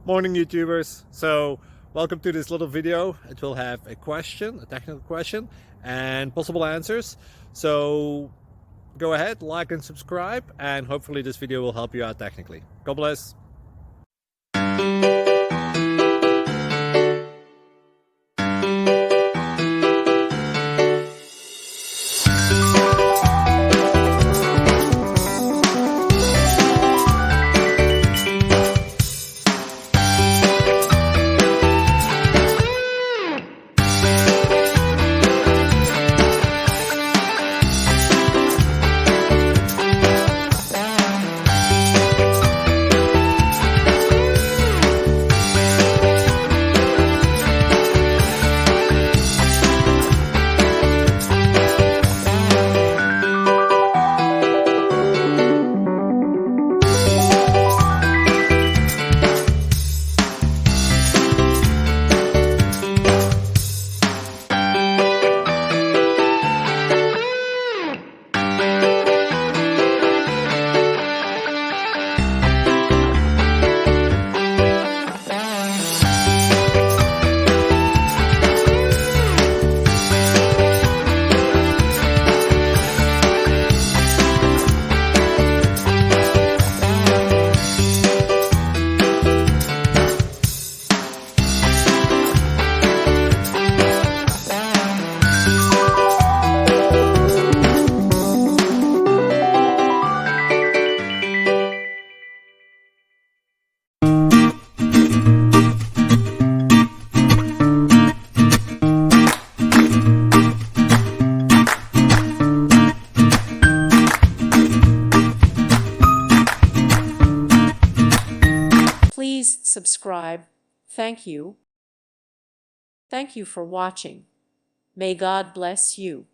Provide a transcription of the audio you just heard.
Morning, YouTubers. So welcome to this little video. It will have a question, a technical question, and possible answers. So go ahead, like and subscribe, and hopefully this video will help you out technically. God bless. Please subscribe. Thank you. Thank you for watching. May God bless you.